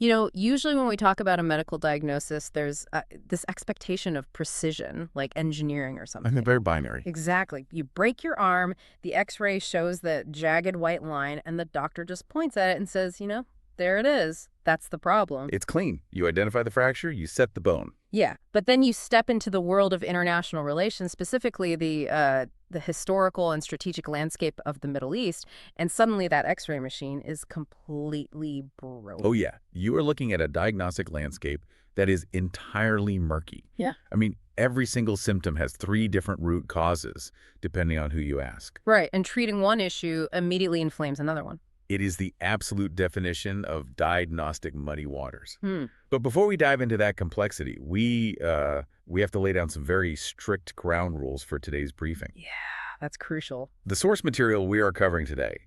Usually when we talk about a medical diagnosis, there's this expectation of precision, like engineering or And they're something. very binary. Exactly. You break your arm, the x-ray shows that jagged white line, and the doctor just points at it and says, there it is. That's the problem. It's clean. You identify the fracture, you set the bone. Yeah, but then you step into the world of international relations, specifically the historical and strategic landscape of the Middle East, and suddenly that X-ray machine is completely broken. Oh, yeah. You are looking at a diagnostic landscape that is entirely murky. Yeah. I mean, every single symptom has 3 different root causes, depending on who you ask. Right, and treating one issue immediately inflames another one. It is the absolute definition of diagnostic muddy waters. Hmm. But before we dive into that complexity, we have to lay down some very strict ground rules for today's briefing. Yeah, that's crucial. The source material we are covering today,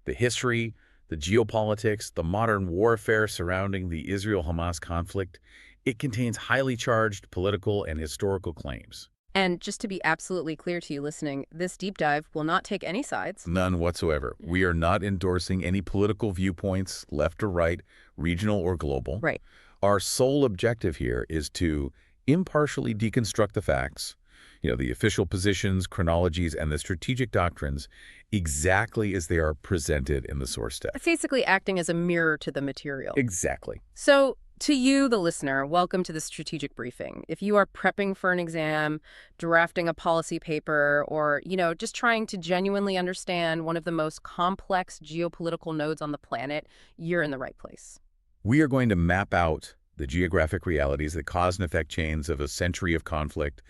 the history, the geopolitics, the modern warfare surrounding the Israel-Hamas conflict, it contains highly charged political and historical claims. And just to be absolutely clear to you listening, this deep dive will not take any sides. None whatsoever. We are not endorsing any political viewpoints, left or right, regional or global. Right. Our sole objective here is to impartially deconstruct the facts, the official positions, chronologies, and the strategic doctrines exactly as they are presented in the source text. Basically acting as a mirror to the material. Exactly. So, to you, the listener, welcome to the Strategic Briefing. If you are prepping for an exam, drafting a policy paper, or, just trying to genuinely understand one of the most complex geopolitical nodes on the planet, you're in the right place. We are going to map out the geographic realities, the cause and effect chains of a century of conflict,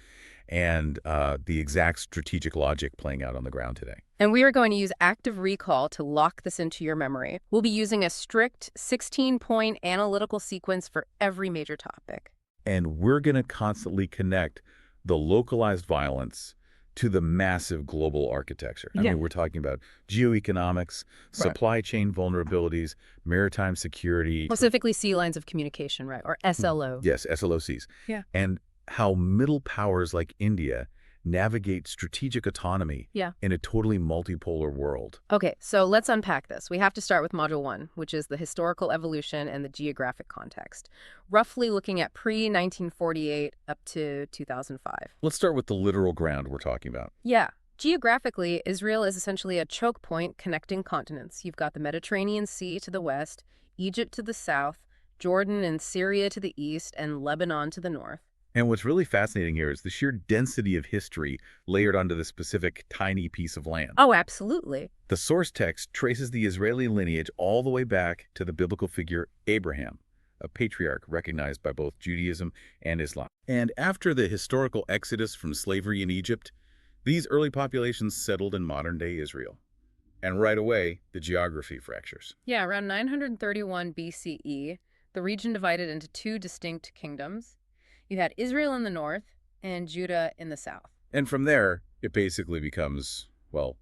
and the exact strategic logic playing out on the ground today. And we are going to use active recall to lock this into your memory. We'll be using a strict 16-point analytical sequence for every major topic. And we're going to constantly connect the localized violence to the massive global architecture. I mean, we're talking about geoeconomics, supply chain vulnerabilities, maritime security. Specifically sea lines of communication, right? Or SLO. Yes, SLOCs. Yeah. And how middle powers like India navigate strategic autonomy in a totally multipolar world. Okay, so let's unpack this. We have to start with Module 1, which is the historical evolution and the geographic context, roughly looking at pre-1948 up to 2005. Let's start with the literal ground we're talking about. Yeah. Geographically, Israel is essentially a choke point connecting continents. You've got the Mediterranean Sea to the west, Egypt to the south, Jordan and Syria to the east, and Lebanon to the north. And what's really fascinating here is the sheer density of history layered onto this specific tiny piece of land. Oh, absolutely. The source text traces the Israeli lineage all the way back to the biblical figure Abraham, a patriarch recognized by both Judaism and Islam. And after the historical exodus from slavery in Egypt, these early populations settled in modern-day Israel. And right away, the geography fractures. Yeah, around 931 BCE, the region divided into 2 distinct kingdoms. You had Israel in the north and Judah in the south. And from there, it basically becomes, a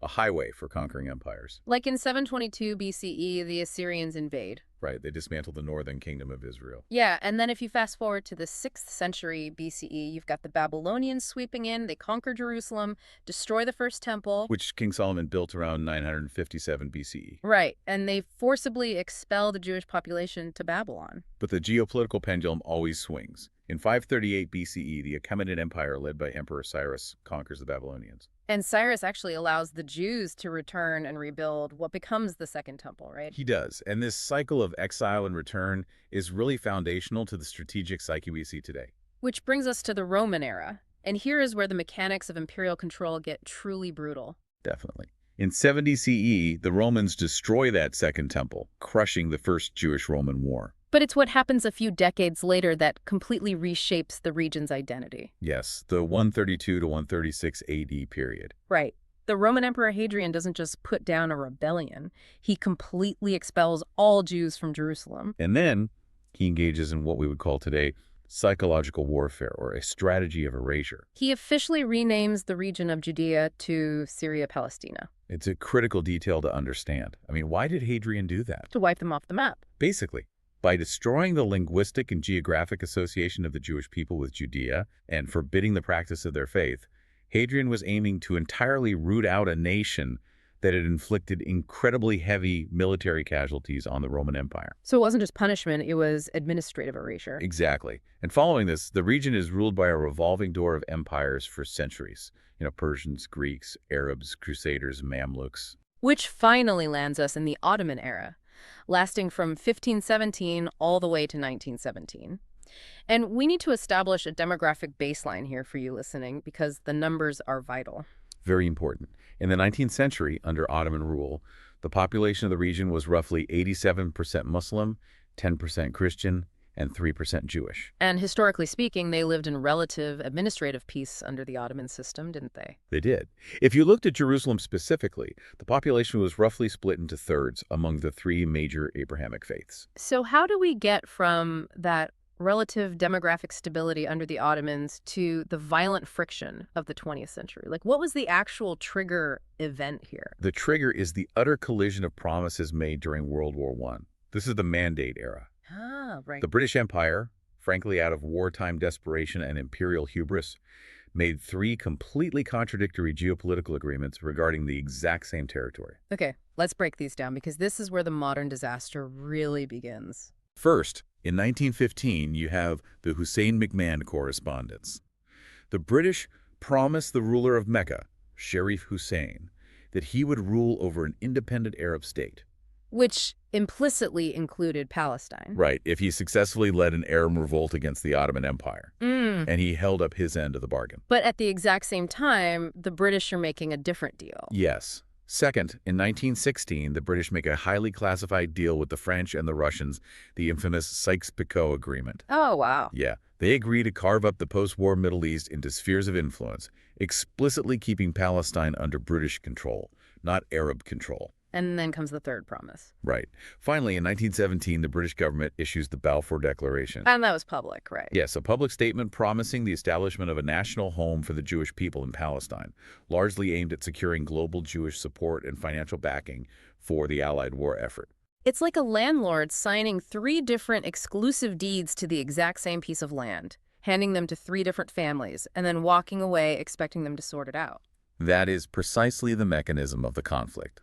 highway for conquering empires. Like in 722 BCE, the Assyrians invade. Right, they dismantled the northern kingdom of Israel. Yeah, and then if you fast forward to the 6th century BCE, you've got the Babylonians sweeping in. They conquer Jerusalem, destroy the first temple. Which King Solomon built around 957 BCE. Right, and they forcibly expel the Jewish population to Babylon. But the geopolitical pendulum always swings. In 538 BCE, the Achaemenid Empire led by Emperor Cyrus conquers the Babylonians. And Cyrus actually allows the Jews to return and rebuild what becomes the Second Temple, right? He does. And this cycle of exile and return is really foundational to the strategic psyche we see today. Which brings us to the Roman era. And here is where the mechanics of imperial control get truly brutal. Definitely. In 70 CE, the Romans destroy that Second Temple, crushing the First Jewish-Roman War. But it's what happens a few decades later that completely reshapes the region's identity. Yes, the 132 to 136 AD period. Right. The Roman Emperor Hadrian doesn't just put down a rebellion. He completely expels all Jews from Jerusalem. And then he engages in what we would call today psychological warfare, or a strategy of erasure. He officially renames the region of Judea to Syria-Palestina. It's a critical detail to understand. I mean, why did Hadrian do that? To wipe them off the map. Basically, by destroying the linguistic and geographic association of the Jewish people with Judea and forbidding the practice of their faith, Hadrian was aiming to entirely root out a nation that had inflicted incredibly heavy military casualties on the Roman Empire. So it wasn't just punishment, it was administrative erasure. Exactly. And following this, the region is ruled by a revolving door of empires for centuries. Persians, Greeks, Arabs, Crusaders, Mamluks. Which finally lands us in the Ottoman era, lasting from 1517 all the way to 1917. And we need to establish a demographic baseline here for you listening because the numbers are vital. Very important. In the 19th century, under Ottoman rule, the population of the region was roughly 87% Muslim, 10% Christian, and 3% Jewish. And historically speaking, they lived in relative administrative peace under the Ottoman system, didn't they? They did. If you looked at Jerusalem specifically, the population was roughly split into thirds among the three major Abrahamic faiths. So how do we get from that relative demographic stability under the Ottomans to the violent friction of the 20th century? Like, what was the actual trigger event here? The trigger is the utter collision of promises made during World War I. This is the Mandate era. Ah, right. The British Empire, frankly out of wartime desperation and imperial hubris, made three completely contradictory geopolitical agreements regarding the exact same territory. Okay, let's break these down because this is where the modern disaster really begins. First, in 1915, you have the Hussein-McMahon Correspondence. The British promised the ruler of Mecca, Sharif Hussein, that he would rule over an independent Arab state. Which implicitly included Palestine. Right, if he successfully led an Arab revolt against the Ottoman Empire. Mm. And he held up his end of the bargain. But at the exact same time, the British are making a different deal. Yes. Second, in 1916, the British make a highly classified deal with the French and the Russians, the infamous Sykes-Picot Agreement. Oh, wow. Yeah, they agree to carve up the post-war Middle East into spheres of influence, explicitly keeping Palestine under British control, not Arab control. And then comes the third promise. Right. Finally, in 1917, the British government issues the Balfour Declaration. And that was public, right? Yes, a public statement promising the establishment of a national home for the Jewish people in Palestine, largely aimed at securing global Jewish support and financial backing for the Allied war effort. It's like a landlord signing 3 different exclusive deeds to the exact same piece of land, handing them to 3 different families, and then walking away expecting them to sort it out. That is precisely the mechanism of the conflict.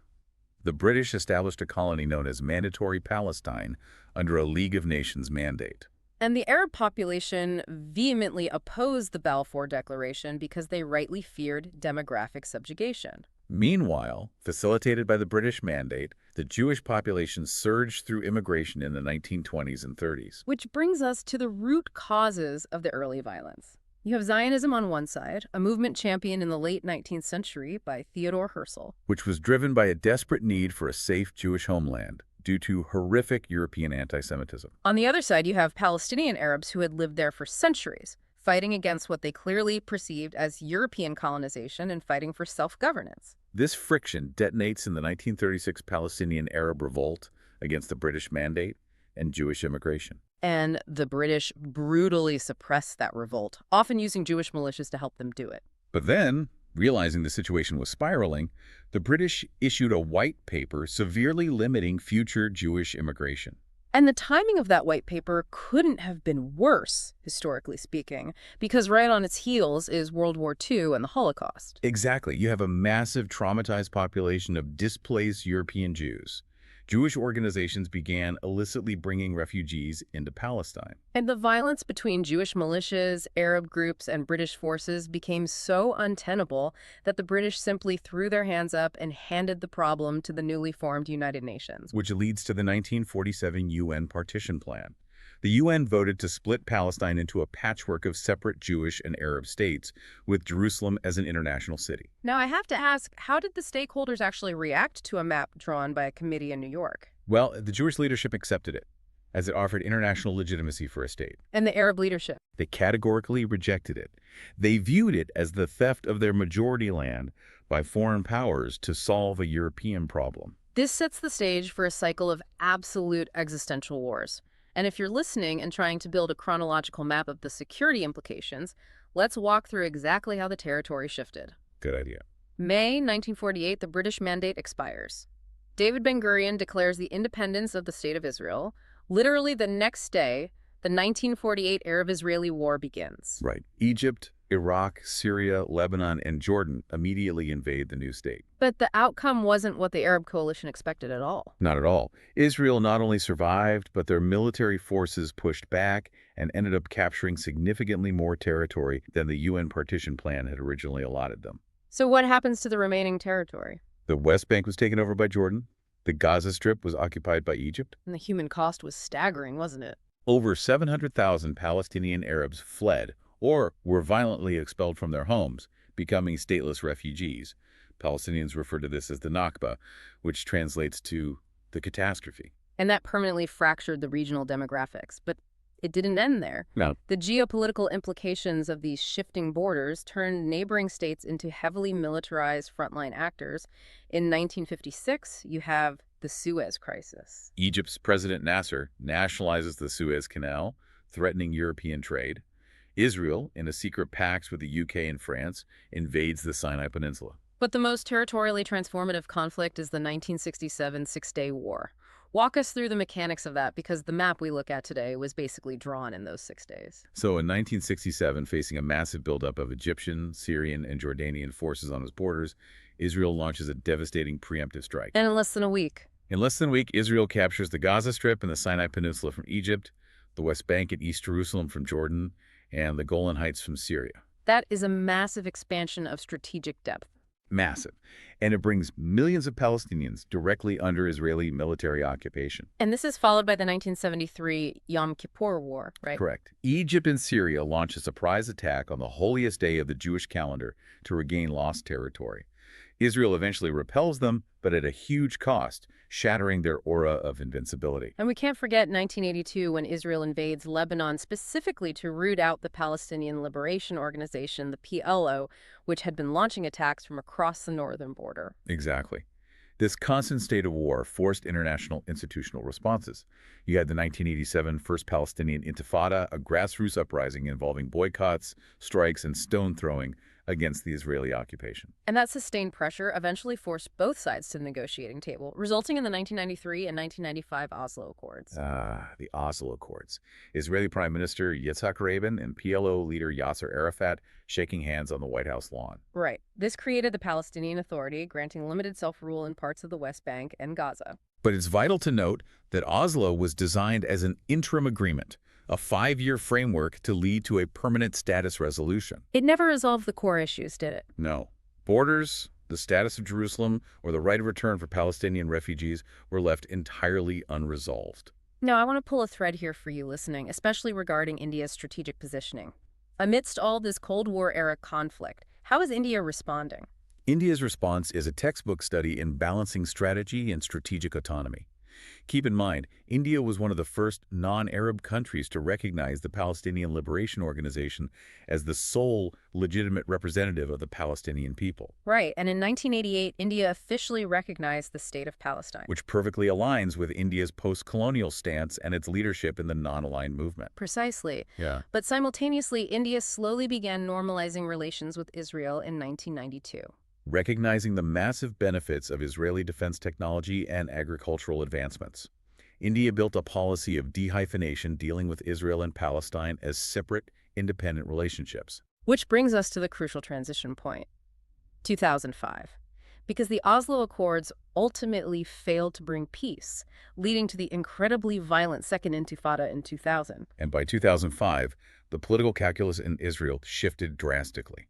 The British established a colony known as Mandatory Palestine under a League of Nations mandate. And the Arab population vehemently opposed the Balfour Declaration because they rightly feared demographic subjugation. Meanwhile, facilitated by the British mandate, the Jewish population surged through immigration in the 1920s and 30s. Which brings us to the root causes of the early violence. You have Zionism on one side, a movement championed in the late 19th century by Theodore Herzl, which was driven by a desperate need for a safe Jewish homeland due to horrific European anti-Semitism. On the other side, you have Palestinian Arabs who had lived there for centuries, fighting against what they clearly perceived as European colonization and fighting for self-governance. This friction detonates in the 1936 Palestinian Arab Revolt against the British Mandate and Jewish immigration. And the British brutally suppressed that revolt, often using Jewish militias to help them do it. But then, realizing the situation was spiraling, the British issued a white paper severely limiting future Jewish immigration. And the timing of that white paper couldn't have been worse, historically speaking, because right on its heels is World War II and the Holocaust. Exactly. You have a massive traumatized population of displaced European Jews. Jewish organizations began illicitly bringing refugees into Palestine. And the violence between Jewish militias, Arab groups, and British forces became so untenable that the British simply threw their hands up and handed the problem to the newly formed United Nations. Which leads to the 1947 UN partition plan. The UN voted to split Palestine into a patchwork of separate Jewish and Arab states, with Jerusalem as an international city. Now, I have to ask, how did the stakeholders actually react to a map drawn by a committee in New York? Well, the Jewish leadership accepted it, as it offered international legitimacy for a state. And the Arab leadership? They categorically rejected it. They viewed it as the theft of their majority land by foreign powers to solve a European problem. This sets the stage for a cycle of absolute existential wars. And if you're listening and trying to build a chronological map of the security implications, let's walk through exactly how the territory shifted. Good idea. May 1948, the British mandate expires. David Ben-Gurion declares the independence of the State of Israel. Literally the next day, the 1948 Arab-Israeli War begins. Right. Egypt, Iraq, Syria, Lebanon, and Jordan immediately invade the new state. But the outcome wasn't what the Arab coalition expected at all. Not at all. Israel not only survived, but their military forces pushed back and ended up capturing significantly more territory than the UN partition plan had originally allotted them. So what happens to the remaining territory? The West Bank was taken over by Jordan. The Gaza Strip was occupied by Egypt. And the human cost was staggering, wasn't it? Over 700,000 Palestinian Arabs fled or were violently expelled from their homes, becoming stateless refugees. Palestinians refer to this as the Nakba, which translates to the catastrophe. And that permanently fractured the regional demographics. But it didn't end there. No. The geopolitical implications of these shifting borders turned neighboring states into heavily militarized frontline actors. In 1956, you have the Suez Crisis. Egypt's President Nasser nationalizes the Suez Canal, threatening European trade. Israel, in a secret pact with the UK and France, invades the Sinai Peninsula. But the most territorially transformative conflict is the 1967 Six-Day War. Walk us through the mechanics of that, because the map we look at today was basically drawn in those 6 days. So in 1967, facing a massive buildup of Egyptian, Syrian, and Jordanian forces on its borders, Israel launches a devastating preemptive strike. And in less than a week. In less than a week, Israel captures the Gaza Strip and the Sinai Peninsula from Egypt, the West Bank and East Jerusalem from Jordan, and the Golan Heights from Syria. That is a massive expansion of strategic depth. Massive. And it brings millions of Palestinians directly under Israeli military occupation. And this is followed by the 1973 Yom Kippur War, right? Correct. Egypt and Syria launch a surprise attack on the holiest day of the Jewish calendar to regain lost territory. Israel eventually repels them, but at a huge cost, shattering their aura of invincibility. And we can't forget 1982 when Israel invades Lebanon specifically to root out the Palestinian Liberation Organization, the PLO, which had been launching attacks from across the northern border. Exactly. This constant state of war forced international institutional responses. You had the 1987 First Palestinian Intifada, a grassroots uprising involving boycotts, strikes, and stone throwing against the Israeli occupation. And that sustained pressure eventually forced both sides to the negotiating table, resulting in the 1993 and 1995 Oslo Accords. The Oslo Accords. Israeli Prime Minister Yitzhak Rabin and PLO leader Yasser Arafat shaking hands on the White House lawn. Right. This created the Palestinian Authority, granting limited self-rule in parts of the West Bank and Gaza. But it's vital to note that Oslo was designed as an interim agreement, a 5-year framework to lead to a permanent status resolution. It never resolved the core issues, did it? No. Borders, the status of Jerusalem, or the right of return for Palestinian refugees were left entirely unresolved. Now, I want to pull a thread here for you listening, especially regarding India's strategic positioning. Amidst all this Cold War-era conflict, how is India responding? India's response is a textbook study in balancing strategy and strategic autonomy. Keep in mind, India was one of the first non-Arab countries to recognize the Palestinian Liberation Organization as the sole legitimate representative of the Palestinian people. Right, and in 1988, India officially recognized the state of Palestine. Which perfectly aligns with India's post-colonial stance and its leadership in the non-aligned movement. Precisely. Yeah. But simultaneously, India slowly began normalizing relations with Israel in 1992. Recognizing the massive benefits of Israeli defense technology and agricultural advancements. India built a policy of dehyphenation dealing with Israel and Palestine as separate, independent relationships. Which brings us to the crucial transition point, 2005. Because the Oslo Accords ultimately failed to bring peace, leading to the incredibly violent Second Intifada in 2000. And by 2005, the political calculus in Israel shifted drastically.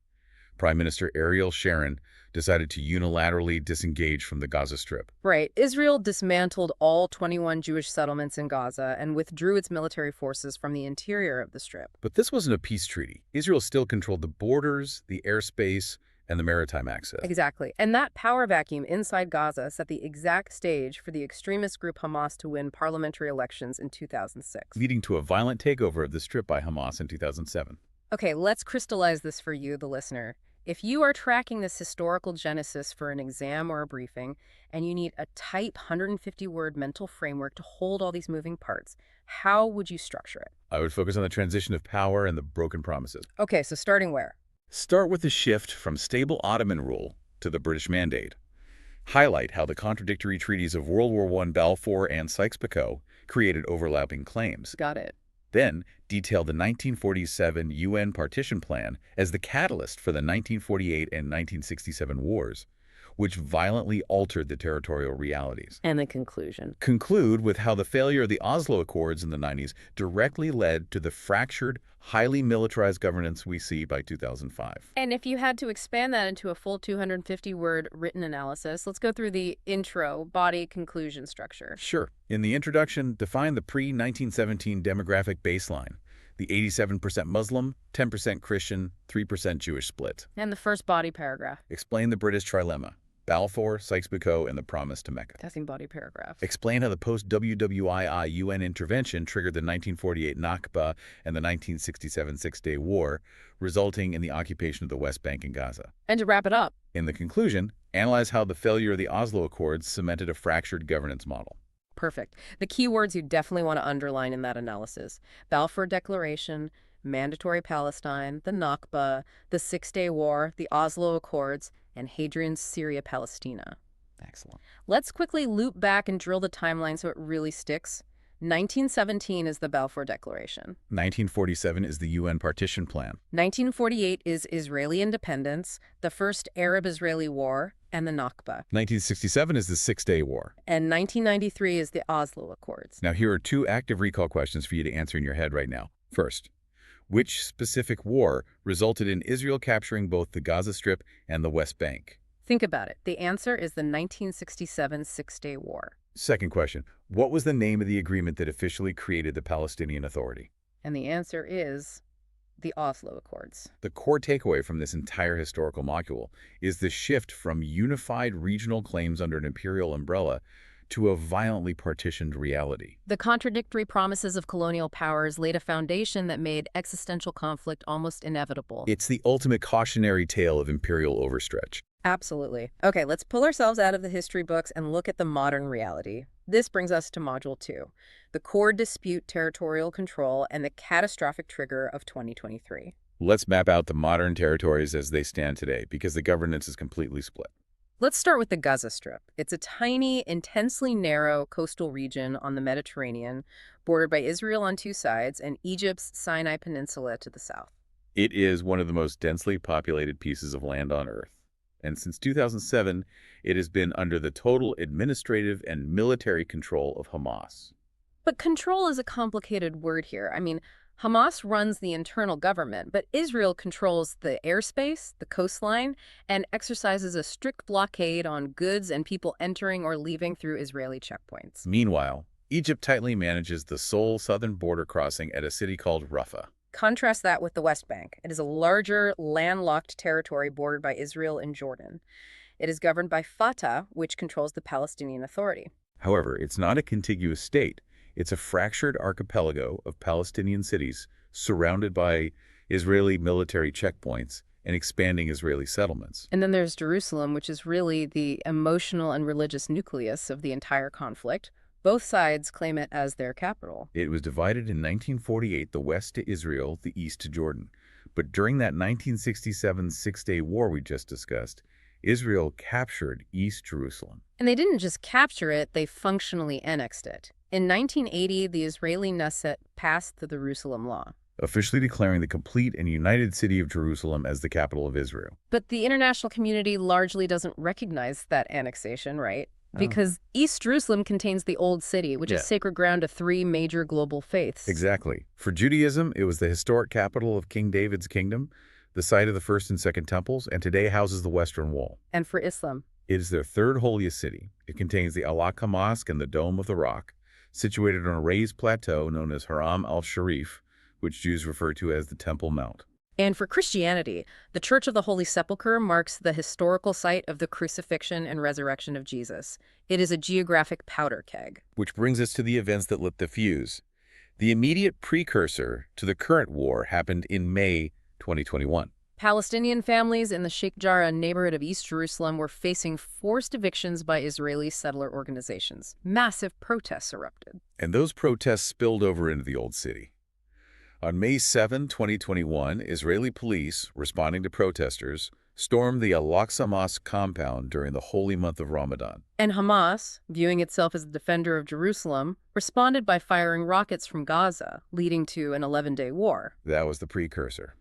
Prime Minister Ariel Sharon decided to unilaterally disengage from the Gaza Strip. Right. Israel dismantled all 21 Jewish settlements in Gaza and withdrew its military forces from the interior of the Strip. But this wasn't a peace treaty. Israel still controlled the borders, the airspace, and the maritime access. Exactly. And that power vacuum inside Gaza set the exact stage for the extremist group Hamas to win parliamentary elections in 2006. Leading to a violent takeover of the Strip by Hamas in 2007. Okay, let's crystallize this for you, the listener. If you are tracking this historical genesis for an exam or a briefing, and you need a tight 150-word mental framework to hold all these moving parts, how would you structure it? I would focus on the transition of power and the broken promises. Okay, so starting where? Start with the shift from stable Ottoman rule to the British Mandate. Highlight how the contradictory treaties of World War I Balfour and Sykes-Picot created overlapping claims. Got it. then detailed the 1947 UN partition plan as the catalyst for the 1948 and 1967 wars, which violently altered the territorial realities. And the conclusion. Conclude with how the failure of the Oslo Accords in the 90s directly led to the fractured, highly militarized governance we see by 2005. And if you had to expand that into a full 250-word written analysis, let's go through the intro, body, conclusion structure. Sure. In the introduction, define the pre-1917 demographic baseline, the 87% Muslim, 10% Christian, 3% Jewish split. And the first body paragraph. Explain the British trilemma, Balfour, Sykes-Picot, and the Promise to Mecca. Testing body paragraph. Explain how the post-WWII UN intervention triggered the 1948 Nakba and the 1967 Six-Day War, resulting in the occupation of the West Bank and Gaza. And to wrap it up. In the conclusion, analyze how the failure of the Oslo Accords cemented a fractured governance model. Perfect. The key words you definitely want to underline in that analysis: Balfour Declaration, Mandatory Palestine, the Nakba, the Six-Day War, the Oslo Accords, and Hadrian's Syria-Palestina. Excellent. Let's quickly loop back and drill the timeline so it really sticks. 1917 is the Balfour Declaration. 1947 is the UN partition plan. 1948 is Israeli independence, the first Arab-Israeli war, and the Nakba. 1967 is the Six-Day War. And 1993 is the Oslo Accords. Now, here are two active recall questions for you to answer in your head right now. First, which specific war resulted in Israel capturing both the Gaza Strip and the West Bank? Think about it. The answer is the 1967 Six-Day War. Second question, what was the name of the agreement that officially created the Palestinian Authority? And the answer is the Oslo Accords. The core takeaway from this entire historical module is the shift from unified regional claims under an imperial umbrella to a violently partitioned reality. The contradictory promises of colonial powers laid a foundation that made existential conflict almost inevitable. It's the ultimate cautionary tale of imperial overstretch. Absolutely. Okay, let's pull ourselves out of the history books and look at the modern reality. This brings us to Module 2, the core dispute, territorial control, and the catastrophic trigger of 2023. Let's map out the modern territories as they stand today, because the governance is completely split. Let's start with the Gaza Strip. It's a tiny, intensely narrow coastal region on the Mediterranean, bordered by Israel on two sides and Egypt's Sinai Peninsula to the south. It is one of the most densely populated pieces of land on Earth. And since 2007, it has been under the total administrative and military control of Hamas. But control is a complicated word here. I mean, Hamas runs the internal government, but Israel controls the airspace, the coastline, and exercises a strict blockade on goods and people entering or leaving through Israeli checkpoints. Meanwhile, Egypt tightly manages the sole southern border crossing at a city called Rafah. Contrast that with the West Bank. It is a larger, landlocked territory bordered by Israel and Jordan. It is governed by Fatah, which controls the Palestinian Authority. However, it's not a contiguous state. It's a fractured archipelago of Palestinian cities surrounded by Israeli military checkpoints and expanding Israeli settlements. And then there's Jerusalem, which is really the emotional and religious nucleus of the entire conflict. Both sides claim it as their capital. It was divided in 1948, the west to Israel, the east to Jordan. But during that 1967 Six-Day War we just discussed, Israel captured East Jerusalem. And they didn't just capture it, they functionally annexed it. In 1980, the Israeli Knesset passed the Jerusalem Law, officially declaring the complete and united city of Jerusalem as the capital of Israel. But the international community largely doesn't recognize that annexation, right? Because East Jerusalem contains the Old City, which is sacred ground to three major global faiths. Exactly. For Judaism, it was the historic capital of King David's kingdom, the site of the First and Second Temples, and today houses the Western Wall. And for Islam, it is their third holiest city. It contains the Al-Aqsa Mosque and the Dome of the Rock, situated on a raised plateau known as Haram al-Sharif, which Jews refer to as the Temple Mount. And for Christianity, the Church of the Holy Sepulchre marks the historical site of the crucifixion and resurrection of Jesus. It is a geographic powder keg. Which brings us to the events that lit the fuse. The immediate precursor to the current war happened in May 2021. Palestinian families in the Sheikh Jarrah neighborhood of East Jerusalem were facing forced evictions by Israeli settler organizations. Massive protests erupted. And those protests spilled over into the Old City. On May 7, 2021, Israeli police, responding to protesters, stormed the Al-Aqsa Mosque compound during the holy month of Ramadan. And Hamas, viewing itself as the defender of Jerusalem, responded by firing rockets from Gaza, leading to an 11-day war. That was the precursor.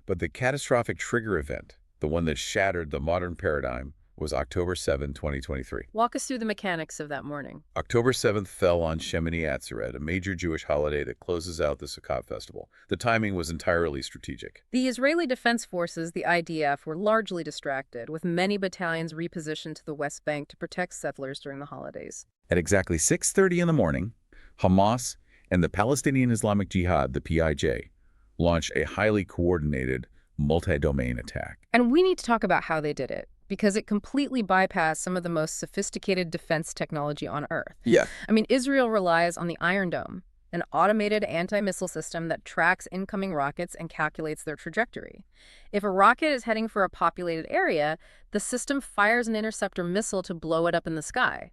But the catastrophic trigger event, the one that shattered the modern paradigm, was October 7, 2023. Walk us through the mechanics of that morning. October 7th fell on Shemini Atzeret, a major Jewish holiday that closes out the Sukkot festival. The timing was entirely strategic. The Israeli Defense Forces, the IDF, were largely distracted, with many battalions repositioned to the West Bank to protect settlers during the holidays. At exactly 6:30 in the morning, Hamas and the Palestinian Islamic Jihad, the PIJ, launched a highly coordinated, multi-domain attack. And we need to talk about how they did it, because it completely bypassed some of the most sophisticated defense technology on Earth. Yeah. I mean, Israel relies on the Iron Dome, an automated anti-missile system that tracks incoming rockets and calculates their trajectory. If a rocket is heading for a populated area, the system fires an interceptor missile to blow it up in the sky.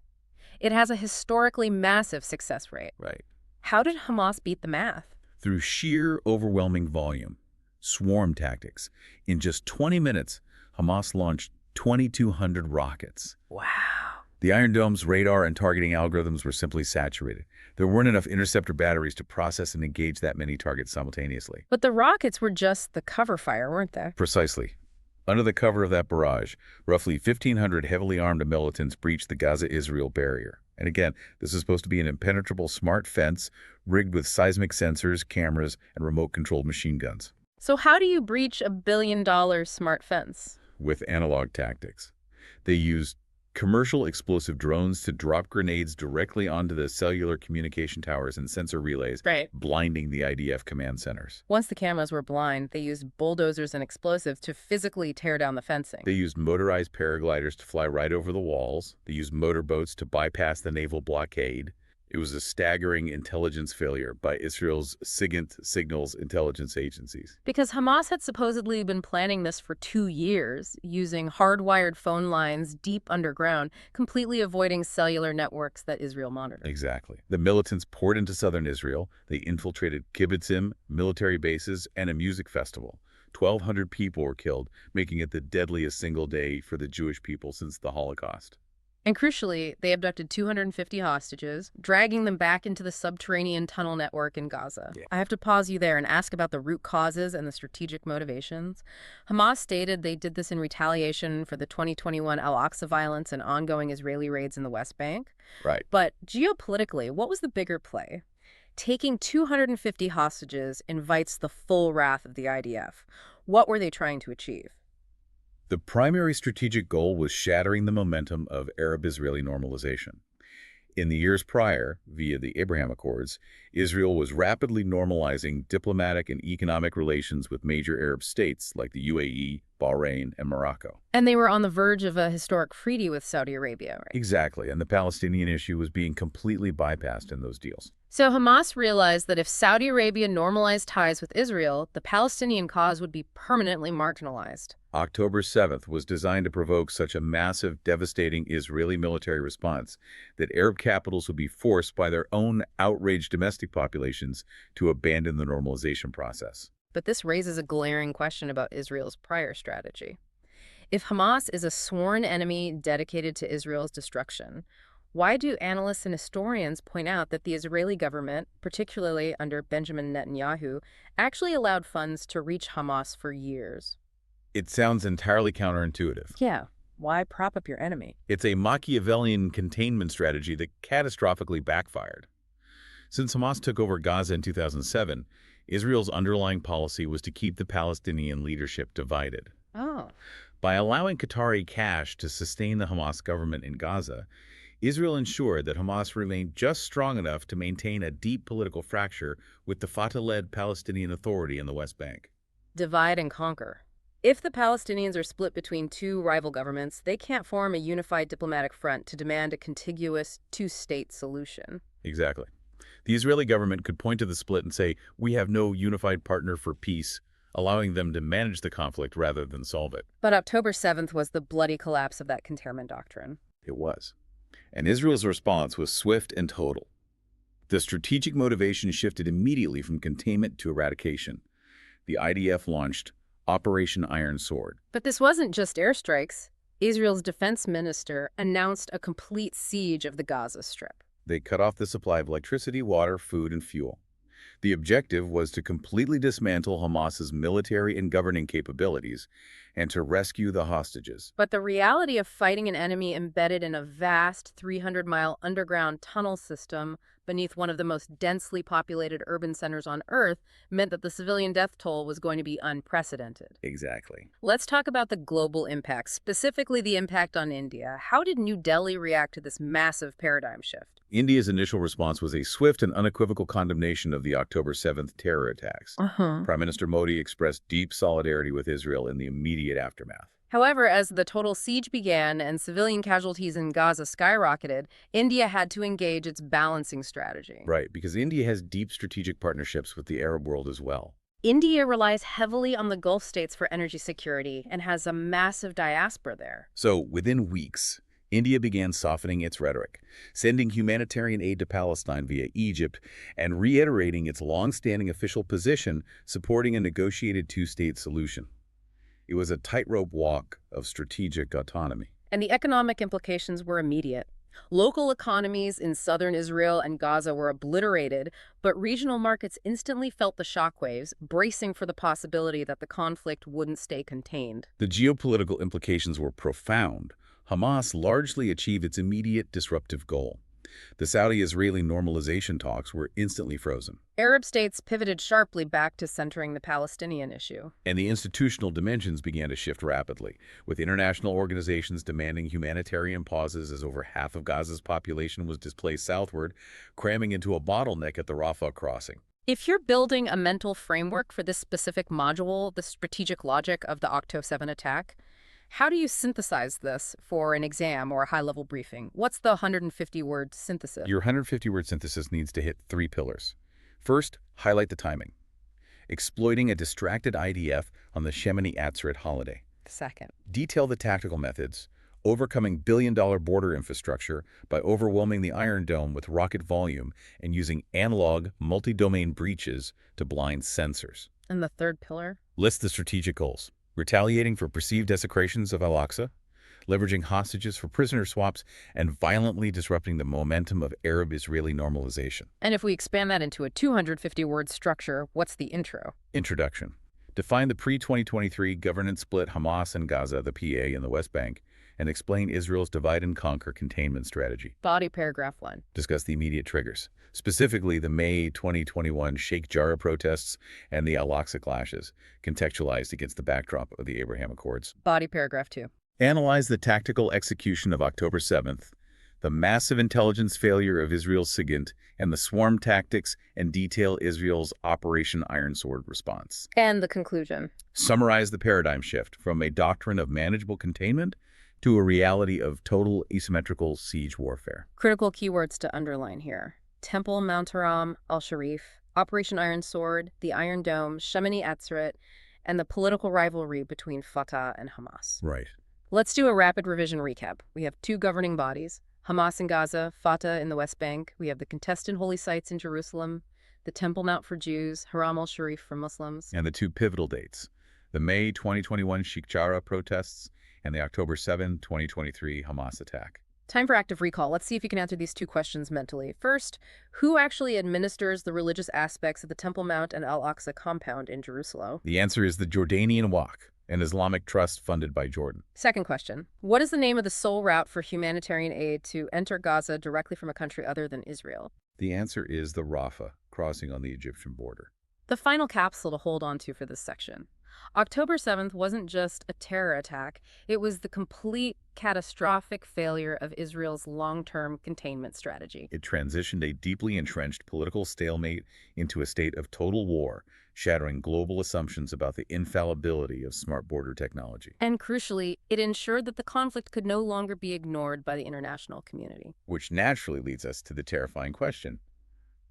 It has a historically massive success rate. Right. How did Hamas beat the math? Through sheer overwhelming volume, swarm tactics. In just 20 minutes, Hamas launched 2,200 rockets. Wow. The Iron Dome's radar and targeting algorithms were simply saturated. There weren't enough interceptor batteries to process and engage that many targets simultaneously. But the rockets were just the cover fire, weren't they? Precisely. Under the cover of that barrage, roughly 1,500 heavily armed militants breached the Gaza-Israel barrier. And again, this is supposed to be an impenetrable smart fence rigged with seismic sensors, cameras, and remote-controlled machine guns. So how do you breach a billion-dollar smart fence? With analog tactics. They used commercial explosive drones to drop grenades directly onto the cellular communication towers and sensor relays, Right. blinding the IDF command centers. Once the cameras were blind, they used bulldozers and explosives to physically tear down the fencing. They used motorized paragliders to fly right over the walls. They used motorboats to bypass the naval blockade. It was a staggering intelligence failure by Israel's SIGINT signals intelligence agencies. Because Hamas had supposedly been planning this for 2 years, using hardwired phone lines deep underground, completely avoiding cellular networks that Israel monitored. Exactly. The militants poured into southern Israel. They infiltrated kibbutzim, military bases, and a music festival. 1,200 people were killed, making it the deadliest single day for the Jewish people since the Holocaust. And crucially, they abducted 250 hostages, dragging them back into the subterranean tunnel network in Gaza. Yeah. I have to pause you there and ask about the root causes and the strategic motivations. Hamas stated they did this in retaliation for the 2021 Al-Aqsa violence and ongoing Israeli raids in the West Bank. Right. But geopolitically, what was the bigger play? Taking 250 hostages invites the full wrath of the IDF. What were they trying to achieve? The primary strategic goal was shattering the momentum of Arab-Israeli normalization. In the years prior, via the Abraham Accords, Israel was rapidly normalizing diplomatic and economic relations with major Arab states like the UAE, Bahrain, and Morocco. And they were on the verge of a historic treaty with Saudi Arabia, right? Exactly, and the Palestinian issue was being completely bypassed in those deals. So Hamas realized that if Saudi Arabia normalized ties with Israel, the Palestinian cause would be permanently marginalized. October 7th was designed to provoke such a massive, devastating Israeli military response that Arab capitals would be forced by their own outraged domestic populations to abandon the normalization process. But this raises a glaring question about Israel's prior strategy. If Hamas is a sworn enemy dedicated to Israel's destruction, why do analysts and historians point out that the Israeli government, particularly under Benjamin Netanyahu, actually allowed funds to reach Hamas for years? It sounds entirely counterintuitive. Yeah. Why prop up your enemy? It's a Machiavellian containment strategy that catastrophically backfired. Since Hamas took over Gaza in 2007, Israel's underlying policy was to keep the Palestinian leadership divided. Oh. By allowing Qatari cash to sustain the Hamas government in Gaza, Israel ensured that Hamas remained just strong enough to maintain a deep political fracture with the Fatah-led Palestinian Authority in the West Bank. Divide and conquer. If the Palestinians are split between two rival governments, they can't form a unified diplomatic front to demand a contiguous two-state solution. Exactly. The Israeli government could point to the split and say, we have no unified partner for peace, allowing them to manage the conflict rather than solve it. But October 7th was the bloody collapse of that containment doctrine. It was. And Israel's response was swift and total. The strategic motivation shifted immediately from containment to eradication. The IDF launched Operation Iron Sword. But this wasn't just airstrikes. Israel's defense minister announced a complete siege of the Gaza Strip. They cut off the supply of electricity, water, food, and fuel. The objective was to completely dismantle Hamas's military and governing capabilities and to rescue the hostages. But the reality of fighting an enemy embedded in a vast 300-mile underground tunnel system beneath one of the most densely populated urban centers on Earth meant that the civilian death toll was going to be unprecedented. Exactly. Let's talk about the global impact, specifically the impact on India. How did New Delhi react to this massive paradigm shift? India's initial response was a swift and unequivocal condemnation of the October 7th terror attacks. Prime Minister Modi expressed deep solidarity with Israel in the immediate aftermath. However, as the total siege began and civilian casualties in Gaza skyrocketed, India had to engage its balancing strategy. Right, because India has deep strategic partnerships with the Arab world as well. India relies heavily on the Gulf states for energy security and has a massive diaspora there. So, within weeks, India began softening its rhetoric, sending humanitarian aid to Palestine via Egypt, and reiterating its long-standing official position supporting a negotiated two-state solution. It was a tightrope walk of strategic autonomy. And the economic implications were immediate. Local economies in southern Israel and Gaza were obliterated, but regional markets instantly felt the shockwaves, bracing for the possibility that the conflict wouldn't stay contained. The geopolitical implications were profound. Hamas largely achieved its immediate disruptive goal. The Saudi-Israeli normalization talks were instantly frozen. Arab states pivoted sharply back to centering the Palestinian issue. And the institutional dimensions began to shift rapidly, with international organizations demanding humanitarian pauses as over half of Gaza's population was displaced southward, cramming into a bottleneck at the Rafah crossing. If you're building a mental framework for this specific module, the strategic logic of the October 7 attack, how do you synthesize this for an exam or a high-level briefing? What's the 150-word synthesis? Your 150-word synthesis needs to hit 3 pillars. First, highlight the timing. Exploiting a distracted IDF on the Shemini Atzeret holiday. Second, Detail the tactical methods, overcoming billion-dollar border infrastructure by overwhelming the Iron Dome with rocket volume and using analog, multi-domain breaches to blind sensors. and the third pillar? List the strategic goals. Retaliating for perceived desecrations of Al-Aqsa, leveraging hostages for prisoner swaps, and violently disrupting the momentum of Arab-Israeli normalization. And if we expand that into a 250-word structure, what's the intro? Introduction. Define the pre-2023 governance split Hamas and Gaza, the PA, in the West Bank, and explain Israel's divide-and-conquer containment strategy. Body paragraph 1. Discuss the immediate triggers, specifically the May 2021 Sheikh Jarrah protests and the Al-Aqsa clashes, contextualized against the backdrop of the Abraham Accords. Body paragraph 2. Analyze the tactical execution of October 7th, the massive intelligence failure of Israel's SIGINT, and the swarm tactics, and detail Israel's Operation Iron Sword response. And the conclusion. Summarize the paradigm shift from a doctrine of manageable containment to a reality of total asymmetrical siege warfare. Critical keywords to underline here. Temple Mount Haram, Al-Sharif, Operation Iron Sword, the Iron Dome, Shemini Atzeret, and the political rivalry between Fatah and Hamas. Right. Let's do a rapid revision recap. We have 2 governing bodies, Hamas in Gaza, Fatah in the West Bank. We have the contested holy sites in Jerusalem, the Temple Mount for Jews, Haram al-Sharif for Muslims. And the 2 pivotal dates, the May 2021 Sheikh Jarrah protests and the October 7, 2023 Hamas attack. Time for active recall. Let's see if you can answer these 2 questions mentally. First, who actually administers the religious aspects of the Temple Mount and Al-Aqsa compound in Jerusalem? The answer is the Jordanian Waqf, an Islamic trust funded by Jordan. Second question, what is the name of the sole route for humanitarian aid to enter Gaza directly from a country other than Israel? The answer is the Rafah, crossing on the Egyptian border. The final capsule to hold on to for this section. October 7th wasn't just a terror attack, it was the complete catastrophic failure of Israel's long-term containment strategy. It transitioned a deeply entrenched political stalemate into a state of total war, shattering global assumptions about the infallibility of smart border technology. And crucially, it ensured that the conflict could no longer be ignored by the international community. Which naturally leads us to the terrifying question: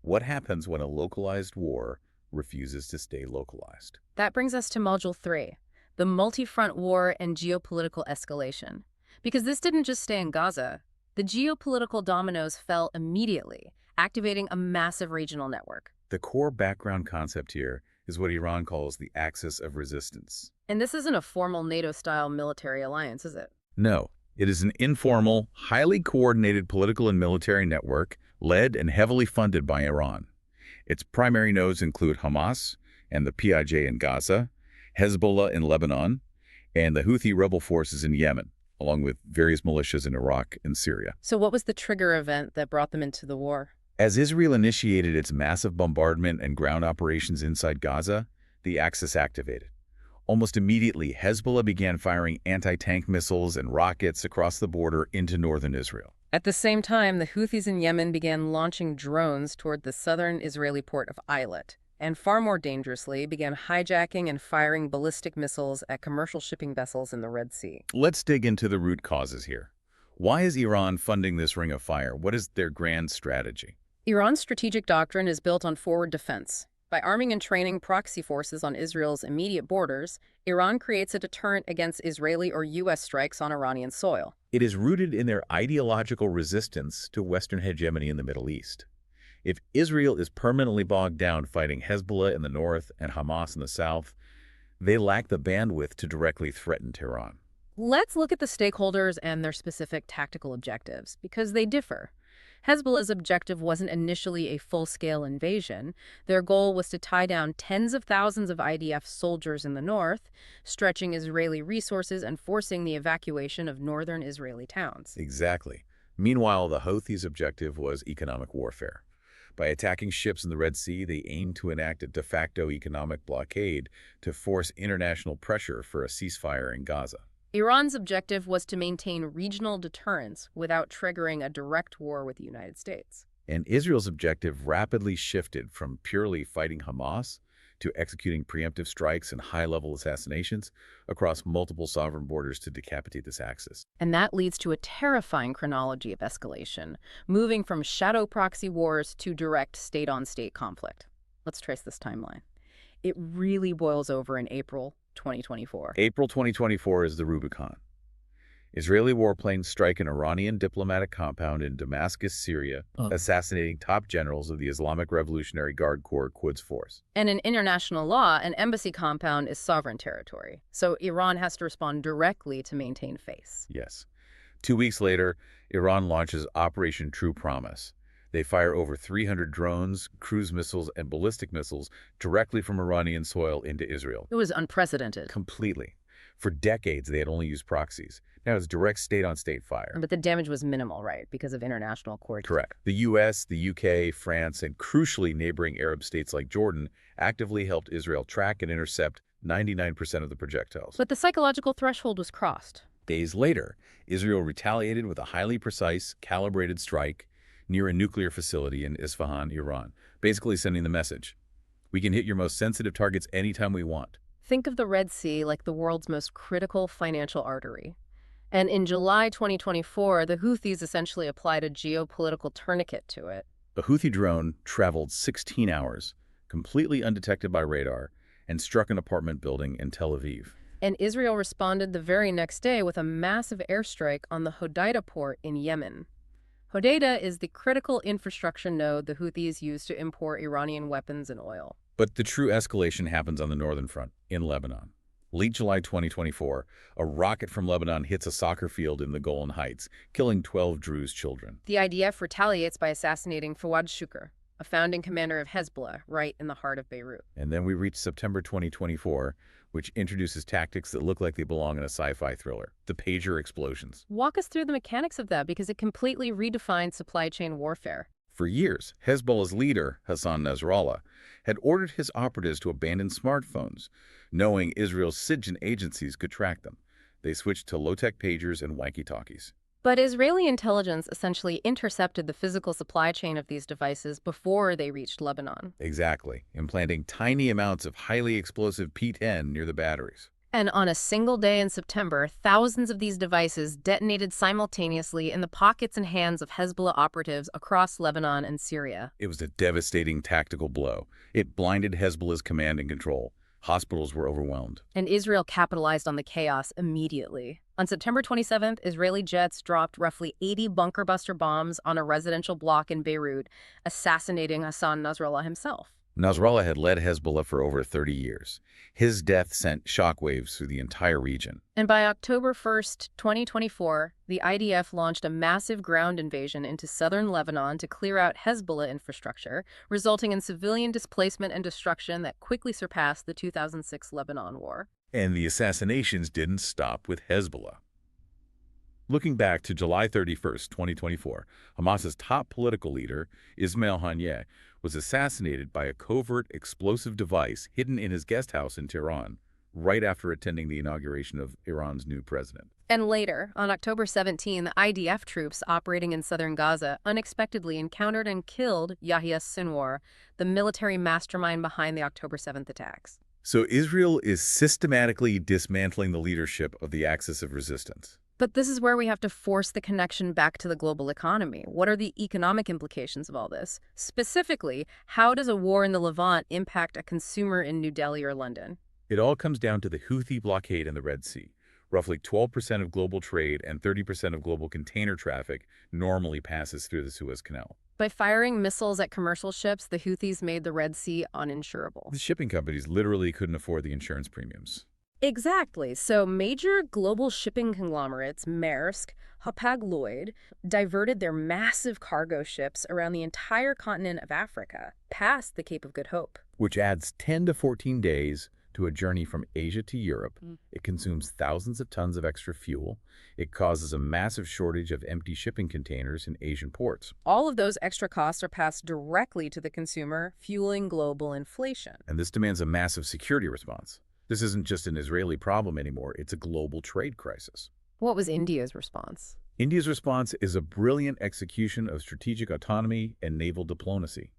what happens when a localized war refuses to stay localized? That brings us to Module 3, the multi-front war and geopolitical escalation. Because this didn't just stay in Gaza, the geopolitical dominoes fell immediately, activating a massive regional network. The core background concept here is what Iran calls the axis of resistance. And this isn't a formal NATO-style military alliance, is it? No, it is an informal, highly coordinated political and military network led and heavily funded by Iran. Its primary nodes include Hamas and the PIJ in Gaza, Hezbollah in Lebanon, and the Houthi rebel forces in Yemen, along with various militias in Iraq and Syria. So what was the trigger event that brought them into the war? As Israel initiated its massive bombardment and ground operations inside Gaza, the axis activated. Almost immediately, Hezbollah began firing anti-tank missiles and rockets across the border into northern Israel. At the same time, the Houthis in Yemen began launching drones toward the southern Israeli port of Eilat, and far more dangerously, began hijacking and firing ballistic missiles at commercial shipping vessels in the Red Sea. Let's dig into the root causes here. Why is Iran funding this ring of fire? What is their grand strategy? Iran's strategic doctrine is built on forward defense. By arming and training proxy forces on Israel's immediate borders, Iran creates a deterrent against Israeli or U.S. strikes on Iranian soil. It is rooted in their ideological resistance to Western hegemony in the Middle East. If Israel is permanently bogged down fighting Hezbollah in the north and Hamas in the south, they lack the bandwidth to directly threaten Tehran. Let's look at the stakeholders and their specific tactical objectives, because they differ. Hezbollah's objective wasn't initially a full-scale invasion. Their goal was to tie down tens of thousands of IDF soldiers in the north, stretching Israeli resources and forcing the evacuation of northern Israeli towns. Exactly. Meanwhile, the Houthis' objective was economic warfare. By attacking ships in the Red Sea, they aimed to enact a de facto economic blockade to force international pressure for a ceasefire in Gaza. Iran's objective was to maintain regional deterrence without triggering a direct war with the United States. And Israel's objective rapidly shifted from purely fighting Hamas to executing preemptive strikes and high-level assassinations across multiple sovereign borders to decapitate this axis. And that leads to a terrifying chronology of escalation, moving from shadow proxy wars to direct state-on-state conflict. Let's trace this timeline. It really boils over in April 2024. April 2024 is the Rubicon. Israeli warplanes strike an Iranian diplomatic compound in Damascus, Syria, assassinating top generals of the Islamic Revolutionary Guard Corps Quds Force. And in international law, an embassy compound is sovereign territory, so Iran has to respond directly to maintain face. Yes. 2 weeks later, Iran launches Operation True Promise. They fire over 300 drones, cruise missiles, and ballistic missiles directly from Iranian soil into Israel. It was unprecedented. Completely. For decades, they had only used proxies. Now it's direct state-on-state fire. But the damage was minimal, right, because of international coordination. Correct. The U.S., the U.K., France, and crucially neighboring Arab states like Jordan actively helped Israel track and intercept 99% of the projectiles. But the psychological threshold was crossed. Days later, Israel retaliated with a highly precise, calibrated strike near a nuclear facility in Isfahan, Iran, basically sending the message, we can hit your most sensitive targets anytime we want. Think of the Red Sea like the world's most critical financial artery. And in July 2024, the Houthis essentially applied a geopolitical tourniquet to it. A Houthi drone traveled 16 hours, completely undetected by radar, and struck an apartment building in Tel Aviv. And Israel responded the very next day with a massive airstrike on the Hodeidah port in Yemen. Hodeidah is the critical infrastructure node the Houthis use to import Iranian weapons and oil. But the true escalation happens on the northern front, in Lebanon. Late July 2024, a rocket from Lebanon hits a soccer field in the Golan Heights, killing 12 Druze children. The IDF retaliates by assassinating Fawad Shukr, a founding commander of Hezbollah, right in the heart of Beirut. And then we reach September 2024, which introduces tactics that look like they belong in a sci-fi thriller, the pager explosions. Walk us through the mechanics of that, because it completely redefined supply chain warfare. For years, Hezbollah's leader, Hassan Nasrallah, had ordered his operatives to abandon smartphones, knowing Israel's SIGINT agencies could track them. They switched to low-tech pagers and walkie-talkies. But Israeli intelligence essentially intercepted the physical supply chain of these devices before they reached Lebanon. Exactly, implanting tiny amounts of highly explosive P10 near the batteries. And on a single day in September, thousands of these devices detonated simultaneously in the pockets and hands of Hezbollah operatives across Lebanon and Syria. It was a devastating tactical blow. It blinded Hezbollah's command and control. Hospitals were overwhelmed. And Israel capitalized on the chaos immediately. On September 27th, Israeli jets dropped roughly 80 bunker buster bombs on a residential block in Beirut, assassinating Hassan Nasrallah himself. Nasrallah had led Hezbollah for over 30 years. His death sent shockwaves through the entire region. And by October 1st, 2024, the IDF launched a massive ground invasion into southern Lebanon to clear out Hezbollah infrastructure, resulting in civilian displacement and destruction that quickly surpassed the 2006 Lebanon War. And the assassinations didn't stop with Hezbollah. Looking back to July 31st, 2024, Hamas's top political leader, Ismail Haniyeh, was assassinated by a covert explosive device hidden in his guest house in Tehran, right after attending the inauguration of Iran's new president. And later, on October 17, the IDF troops operating in southern Gaza unexpectedly encountered and killed Yahya Sinwar, the military mastermind behind the October 7th attacks. So Israel is systematically dismantling the leadership of the axis of resistance. But this is where we have to force the connection back to the global economy. What are the economic implications of all this? Specifically, how does a war in the Levant impact a consumer in New Delhi or London? It all comes down to the Houthi blockade in the Red Sea. Roughly 12% of global trade and 30% of global container traffic normally passes through the Suez Canal. By firing missiles at commercial ships, the Houthis made the Red Sea uninsurable. The shipping companies literally couldn't afford the insurance premiums. Exactly. So major global shipping conglomerates, Maersk, Hapag-Lloyd, diverted their massive cargo ships around the entire continent of Africa, past the Cape of Good Hope. Which adds 10 to 14 days to a journey from Asia to Europe. It consumes thousands of tons of extra fuel. It causes a massive shortage of empty shipping containers in Asian ports. All of those extra costs are passed directly to the consumer, fueling global inflation. And this demands a massive security response. This isn't just an Israeli problem anymore, it's a global trade crisis. What was India's response? India's response is a brilliant execution of strategic autonomy and naval diplomacy.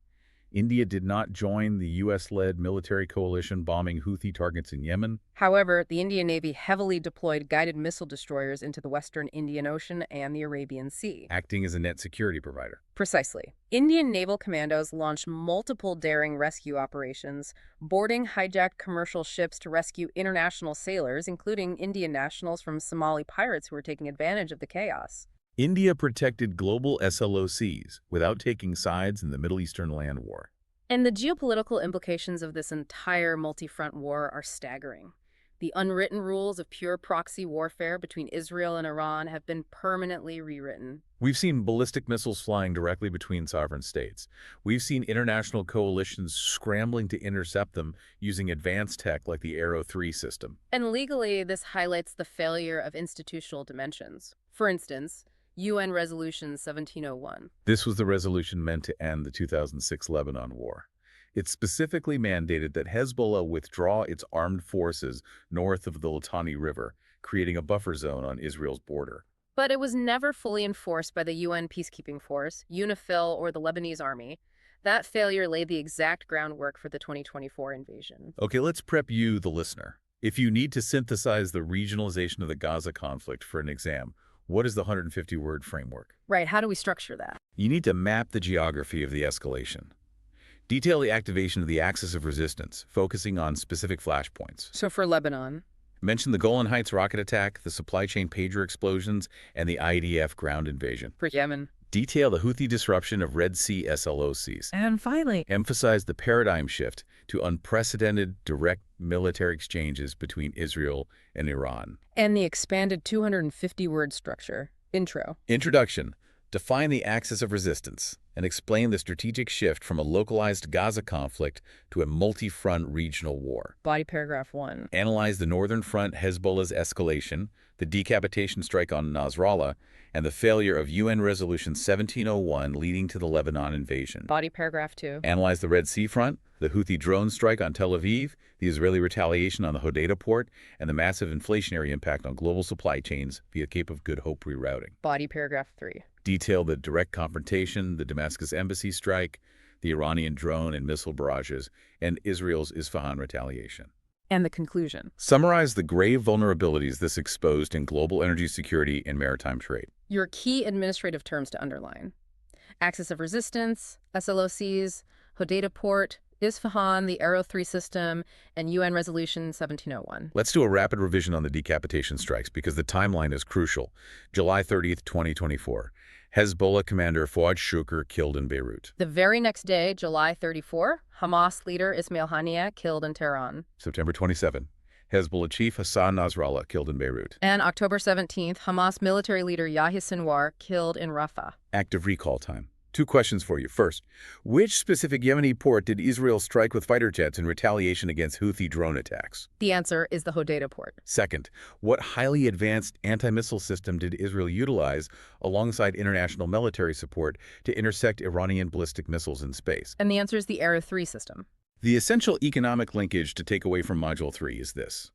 India did not join the U.S.-led military coalition bombing Houthi targets in Yemen. However, the Indian Navy heavily deployed guided missile destroyers into the western Indian Ocean and the Arabian Sea, Acting as a net security provider. Precisely. Indian naval commandos launched multiple daring rescue operations, boarding hijacked commercial ships to rescue international sailors, including Indian nationals from Somali pirates who were taking advantage of the chaos. India protected global SLOCs without taking sides in the Middle Eastern land war. And the geopolitical implications of this entire multi-front war are staggering. The unwritten rules of pure proxy warfare between Israel and Iran have been permanently rewritten. We've seen ballistic missiles flying directly between sovereign states. We've seen international coalitions scrambling to intercept them using advanced tech like the Arrow 3 system. And legally, this highlights the failure of institutional dimensions. For instance, UN Resolution 1701. This was the resolution meant to end the 2006 Lebanon war. It specifically mandated that Hezbollah withdraw its armed forces north of the Litani River, creating a buffer zone on Israel's border. But it was never fully enforced by the UN peacekeeping force, UNIFIL, or the Lebanese army. That failure laid the exact groundwork for the 2024 invasion. Okay, let's prep you, the listener. If you need to synthesize the regionalization of the Gaza conflict for an exam, what is the 150-word framework? Right, how do we structure that? You need to map the geography of the escalation. Detail the activation of the axis of resistance, focusing on specific flashpoints. So for Lebanon? Mention the Golan Heights rocket attack, the supply chain pager explosions, and the IDF ground invasion. For Yemen? Detail the Houthi disruption of Red Sea SLOCs. And finally, emphasize the paradigm shift to unprecedented direct military exchanges between Israel and Iran. and the expanded 250-word structure. Intro. Introduction. Define the axis of resistance and explain the strategic shift from a localized Gaza conflict to a multi-front regional war. Body paragraph 1. Analyze the Northern Front Hezbollah's escalation, the decapitation strike on Nasrallah, and the failure of UN Resolution 1701 leading to the Lebanon invasion. Body paragraph 2. Analyze the Red Sea front, the Houthi drone strike on Tel Aviv, the Israeli retaliation on the Hodeidah port, and the massive inflationary impact on global supply chains via Cape of Good Hope rerouting. Body paragraph 3. Detail the direct confrontation, the Damascus embassy strike, the Iranian drone and missile barrages, and Israel's Isfahan retaliation. And the conclusion. Summarize the grave vulnerabilities this exposed in global energy security and maritime trade. Your key administrative terms to underline. Axis of resistance, SLOCs, Hodeidah port, Isfahan, the Arrow 3 system, and UN Resolution 1701. Let's do a rapid revision on the decapitation strikes because the timeline is crucial. July 30th, 2024. Hezbollah commander Fuad Shukr killed in Beirut. The very next day, July 34, Hamas leader Ismail Haniyeh killed in Tehran. September 27, Hezbollah chief Hassan Nasrallah killed in Beirut. And October 17th, Hamas military leader Yahya Sinwar killed in Rafah. Active recall time. 2 questions for you. First, which specific Yemeni port did Israel strike with fighter jets in retaliation against Houthi drone attacks? The answer is the Hodeidah port. Second, what highly advanced anti-missile system did Israel utilize alongside international military support to intersect Iranian ballistic missiles in space? And the answer is the Arrow 3 system. The essential economic linkage to take away from Module 3 is this.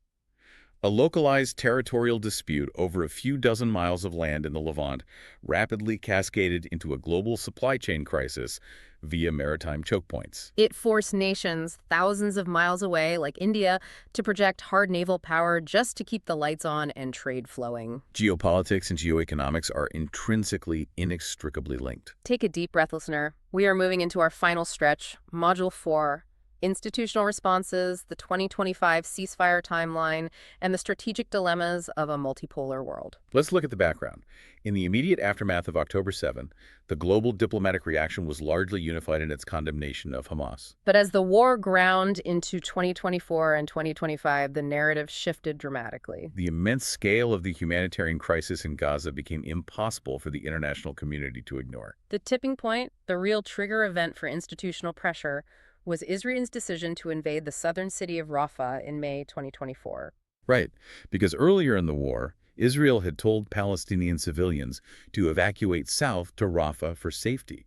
A localized territorial dispute over a few dozen miles of land in the Levant rapidly cascaded into a global supply chain crisis via maritime choke points. It forced nations thousands of miles away, like India, to project hard naval power just to keep the lights on and trade flowing. Geopolitics and geoeconomics are intrinsically, inextricably linked. Take a deep breath, listener. We are moving into our final stretch, Module 4. Institutional responses, the 2025 ceasefire timeline, and the strategic dilemmas of a multipolar world. Let's look at the background. In the immediate aftermath of October 7, the global diplomatic reaction was largely unified in its condemnation of Hamas. But as the war ground into 2024 and 2025, the narrative shifted dramatically. The immense scale of the humanitarian crisis in Gaza became impossible for the international community to ignore. The tipping point, the real trigger event for institutional pressure, was Israel's decision to invade the southern city of Rafah in May 2024. Right, because earlier in the war, Israel had told Palestinian civilians to evacuate south to Rafah for safety.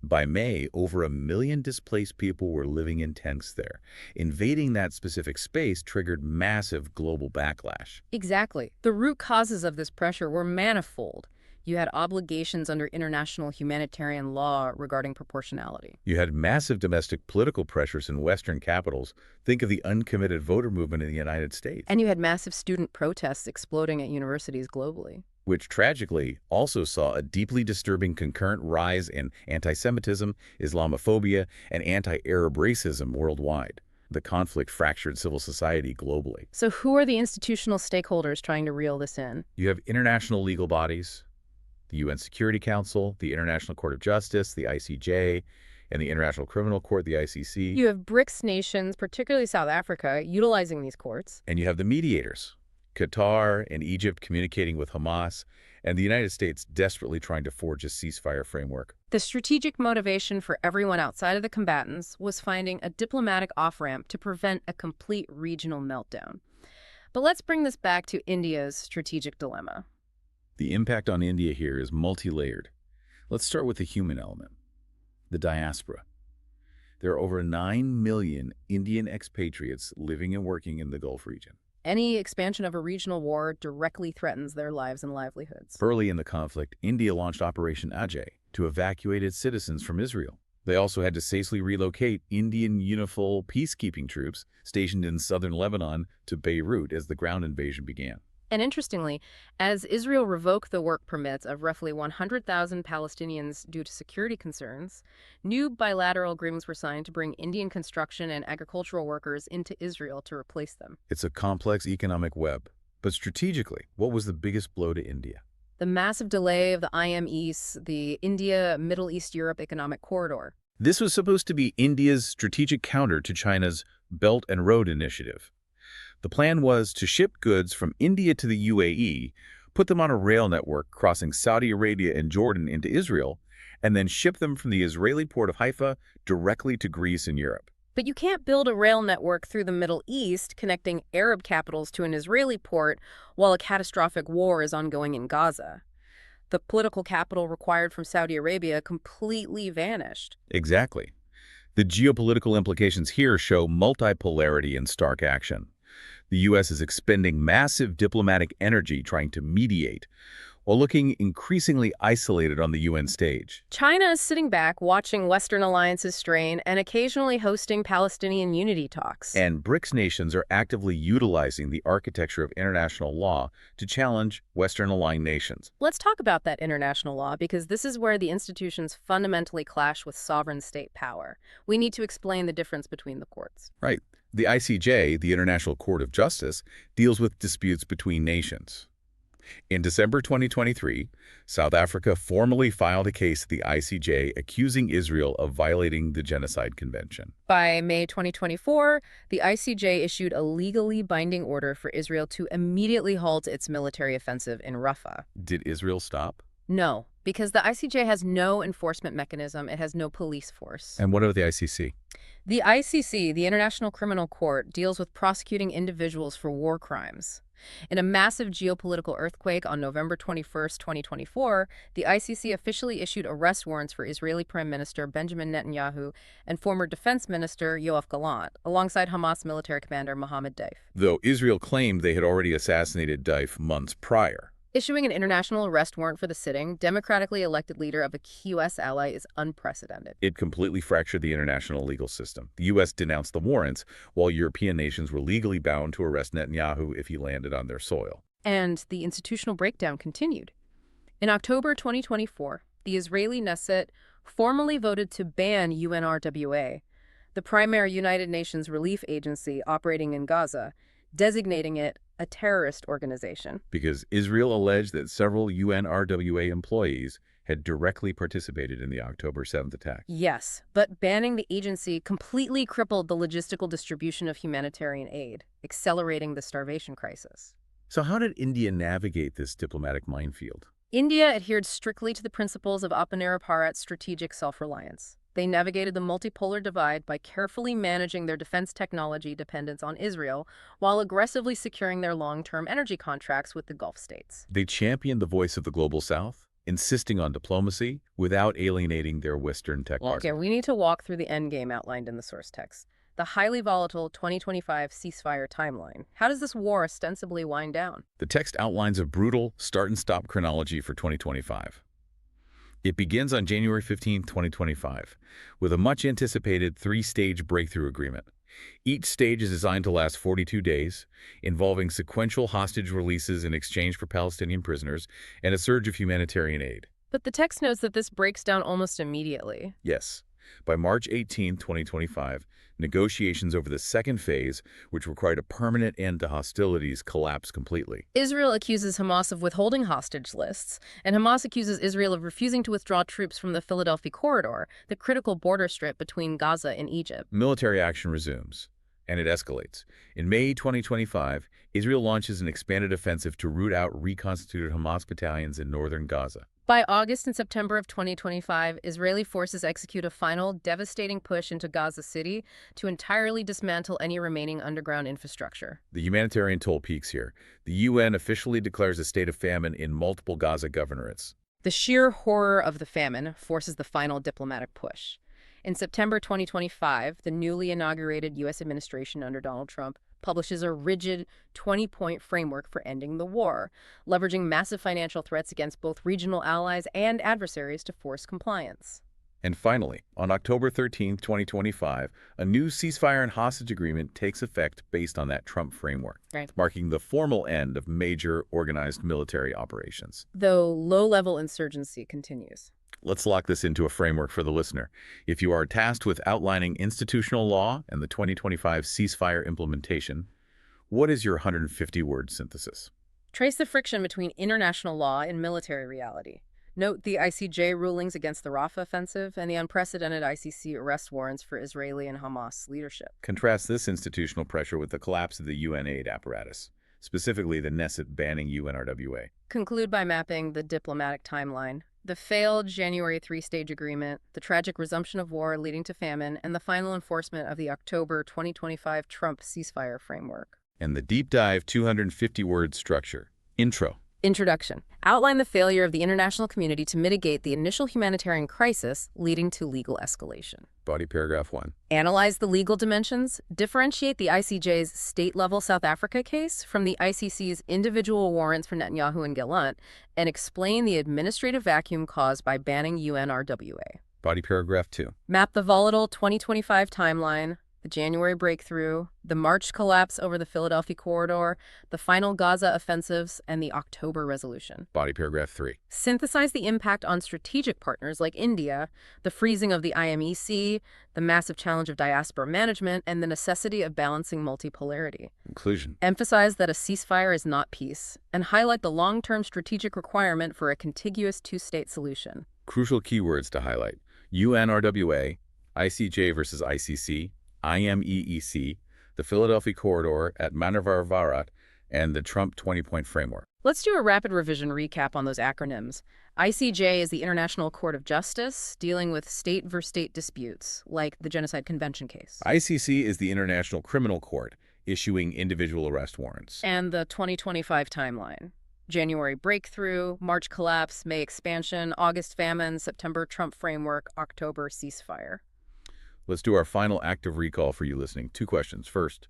By May, over 1 million displaced people were living in tents there. Invading that specific space triggered massive global backlash. Exactly. The root causes of this pressure were manifold. You had obligations under international humanitarian law regarding proportionality. You had massive domestic political pressures in Western capitals. Think of the uncommitted voter movement in the United States. And you had massive student protests exploding at universities globally. Which tragically also saw a deeply disturbing concurrent rise in anti-Semitism, Islamophobia, and anti-Arab racism worldwide. The conflict fractured civil society globally. So who are the institutional stakeholders trying to reel this in? You have international legal bodies, the UN Security Council, the International Court of Justice, the ICJ, and the International Criminal Court, the ICC. You have BRICS nations, particularly South Africa, utilizing these courts. And you have the mediators, Qatar and Egypt communicating with Hamas, and the United States desperately trying to forge a ceasefire framework. The strategic motivation for everyone outside of the combatants was finding a diplomatic off-ramp to prevent a complete regional meltdown. But let's bring this back to India's strategic dilemma. The impact on India here is multi-layered. Let's start with the human element, the diaspora. There are over 9 million Indian expatriates living and working in the Gulf region. Any expansion of a regional war directly threatens their lives and livelihoods. Early in the conflict, India launched Operation Ajay to evacuate its citizens from Israel. They also had to safely relocate Indian UNIFIL peacekeeping troops stationed in southern Lebanon to Beirut as the ground invasion began. And interestingly, as Israel revoked the work permits of roughly 100,000 Palestinians due to security concerns, new bilateral agreements were signed to bring Indian construction and agricultural workers into Israel to replace them. It's a complex economic web. But strategically, what was the biggest blow to India? The massive delay of the IMES, the India-Middle East-Europe Economic Corridor. This was supposed to be India's strategic counter to China's Belt and Road Initiative. The plan was to ship goods from India to the UAE, put them on a rail network crossing Saudi Arabia and Jordan into Israel, and then ship them from the Israeli port of Haifa directly to Greece and Europe. But you can't build a rail network through the Middle East connecting Arab capitals to an Israeli port while a catastrophic war is ongoing in Gaza. The political capital required from Saudi Arabia completely vanished. Exactly. The geopolitical implications here show multipolarity in stark action. The U.S. is expending massive diplomatic energy trying to mediate, while looking increasingly isolated on the UN stage. China is sitting back, watching Western alliances strain and occasionally hosting Palestinian unity talks. And BRICS nations are actively utilizing the architecture of international law to challenge Western-aligned nations. Let's talk about that international law, because this is where the institutions fundamentally clash with sovereign state power. We need to explain the difference between the courts. Right. The ICJ, the International Court of Justice, deals with disputes between nations. In December 2023, South Africa formally filed a case at the ICJ accusing Israel of violating the Genocide Convention. By May 2024, the ICJ issued a legally binding order for Israel to immediately halt its military offensive in Rafah. Did Israel stop? No, because the ICJ has no enforcement mechanism. It has no police force. And what of the ICC? The ICC, the International Criminal Court, deals with prosecuting individuals for war crimes. In a massive geopolitical earthquake on November 21, 2024, the ICC officially issued arrest warrants for Israeli Prime Minister Benjamin Netanyahu and former Defense Minister Yoav Gallant, alongside Hamas military commander Mohammed Deif. Though Israel claimed they had already assassinated Deif months prior. Issuing an international arrest warrant for the sitting, democratically elected leader of a key U.S. ally is unprecedented. It completely fractured the international legal system. The U.S. denounced the warrants, while European nations were legally bound to arrest Netanyahu if he landed on their soil. And the institutional breakdown continued. In October 2024, the Israeli Knesset formally voted to ban UNRWA, the primary United Nations relief agency operating in Gaza, designating it a terrorist organization. Because Israel alleged that several UNRWA employees had directly participated in the October 7th attack. Yes, but banning the agency completely crippled the logistical distribution of humanitarian aid, accelerating the starvation crisis. So how did India navigate this diplomatic minefield? India adhered strictly to the principles of Appanarapara's strategic self-reliance. They navigated the multipolar divide by carefully managing their defense technology dependence on Israel while aggressively securing their long-term energy contracts with the Gulf states. They championed the voice of the global South, insisting on diplomacy without alienating their Western tech partners. Okay, we need to walk through the endgame outlined in the source text. The highly volatile 2025 ceasefire timeline. How does this war ostensibly wind down? The text outlines a brutal start-and-stop chronology for 2025. It begins on January 15, 2025, with a much-anticipated three-stage breakthrough agreement. Each stage is designed to last 42 days, involving sequential hostage releases in exchange for Palestinian prisoners and a surge of humanitarian aid. But the text notes that this breaks down almost immediately. Yes. By March 18, 2025, negotiations over the second phase, which required a permanent end to hostilities, collapsed completely. Israel accuses Hamas of withholding hostage lists, and Hamas accuses Israel of refusing to withdraw troops from the Philadelphia corridor, the critical border strip between Gaza and Egypt. Military action resumes, and it escalates. In May 2025, Israel launches an expanded offensive to root out reconstituted Hamas battalions in northern Gaza. By August and September of 2025, Israeli forces execute a final, devastating push into Gaza City to entirely dismantle any remaining underground infrastructure. The humanitarian toll peaks here. The UN officially declares a state of famine in multiple Gaza governorates. The sheer horror of the famine forces the final diplomatic push. In September 2025, the newly inaugurated U.S. administration under Donald Trump publishes a rigid 20-point framework for ending the war, leveraging massive financial threats against both regional allies and adversaries to force compliance. And finally, on October 13, 2025, a new ceasefire and hostage agreement takes effect based on that Trump framework, marking the formal end of major organized military operations. Though low-level insurgency continues. Let's lock this into a framework for the listener. If you are tasked with outlining institutional law and the 2025 ceasefire implementation, what is your 150-word synthesis? Trace the friction between international law and military reality. Note the ICJ rulings against the Rafah offensive and the unprecedented ICC arrest warrants for Israeli and Hamas leadership. Contrast this institutional pressure with the collapse of the UN aid apparatus, specifically the Knesset banning UNRWA. Conclude by mapping the diplomatic timeline. The failed January three-stage agreement, the tragic resumption of war leading to famine, and the final enforcement of the October 2025 Trump ceasefire framework. And the deep dive 250-word structure. Intro. Introduction. Outline the failure of the international community to mitigate the initial humanitarian crisis leading to legal escalation. Body paragraph 1. Analyze the legal dimensions. Differentiate the ICJ's state-level South Africa case from the ICC's individual warrants for Netanyahu and Gallant, and explain the administrative vacuum caused by banning UNRWA. Body paragraph 2. Map the volatile 2025 timeline. the January breakthrough, the March collapse over the Philadelphia corridor, the final Gaza offensives, and the October resolution. Body paragraph 3. Synthesize the impact on strategic partners like India, the freezing of the IMEC, the massive challenge of diaspora management, and the necessity of balancing multipolarity. Conclusion. Emphasize that a ceasefire is not peace, and highlight the long-term strategic requirement for a contiguous two-state solution. Crucial keywords to highlight: UNRWA, ICJ versus ICC, IMEEC, the Philadelphia corridor at Manavar-Varat, and the Trump 20-point framework. Let's do a rapid revision recap on those acronyms. ICJ is the International Court of Justice, dealing with state-versus-state disputes, like the Genocide Convention case. ICC is the International Criminal Court, issuing individual arrest warrants. And the 2025 timeline. January breakthrough, March collapse, May expansion, August famine, September Trump framework, October ceasefire. Let's do our final active recall for you listening. 2 questions. First,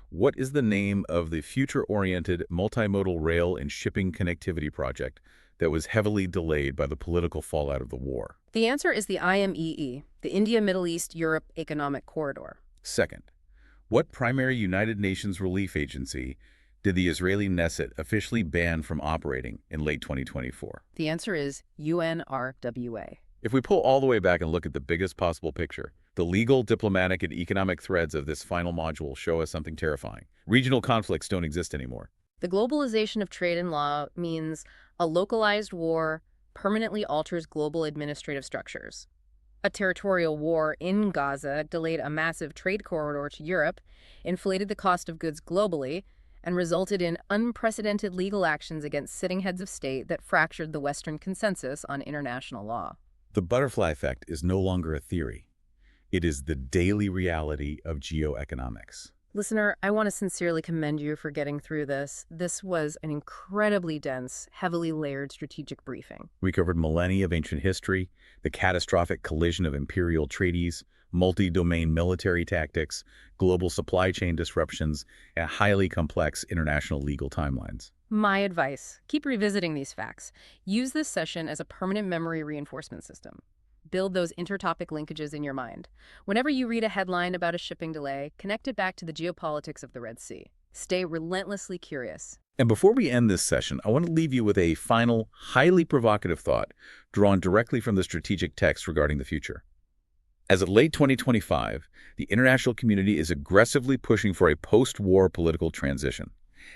what is the name of the future-oriented multimodal rail and shipping connectivity project that was heavily delayed by the political fallout of the war? The answer is the IMEE, the India, Middle East, Europe Economic Corridor. Second, what primary United Nations relief agency did the Israeli Knesset officially ban from operating in late 2024? The answer is UNRWA. If we pull all the way back and look at the biggest possible picture, the legal, diplomatic, and economic threads of this final module show us something terrifying. Regional conflicts don't exist anymore. The globalization of trade and law means a localized war permanently alters global administrative structures. A territorial war in Gaza delayed a massive trade corridor to Europe, inflated the cost of goods globally, and resulted in unprecedented legal actions against sitting heads of state that fractured the Western consensus on international law. The butterfly effect is no longer a theory. It is the daily reality of geoeconomics. Listener, I want to sincerely commend you for getting through this. This was an incredibly dense, heavily layered strategic briefing. We covered millennia of ancient history, the catastrophic collision of imperial treaties, multi-domain military tactics, global supply chain disruptions, and highly complex international legal timelines. My advice, keep revisiting these facts. Use this session as a permanent memory reinforcement system. Build those intertopic linkages in your mind. Whenever you read a headline about a shipping delay, connect it back to the geopolitics of the Red Sea. Stay relentlessly curious. And before we end this session, I want to leave you with a final, highly provocative thought drawn directly from the strategic text regarding the future. As of late 2025, the international community is aggressively pushing for a post-war political transition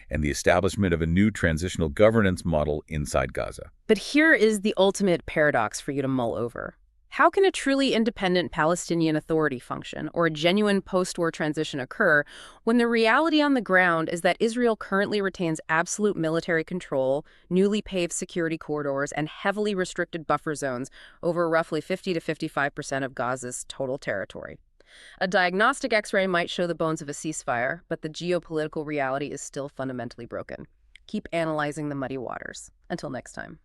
and the establishment of a new transitional governance model inside Gaza. But here is the ultimate paradox for you to mull over. How can a truly independent Palestinian Authority function or a genuine post-war transition occur when the reality on the ground is that Israel currently retains absolute military control, newly paved security corridors, and heavily restricted buffer zones over roughly 50 to 55% of Gaza's total territory? A diagnostic X-ray might show the bones of a ceasefire, but the geopolitical reality is still fundamentally broken. Keep analyzing the muddy waters. Until next time.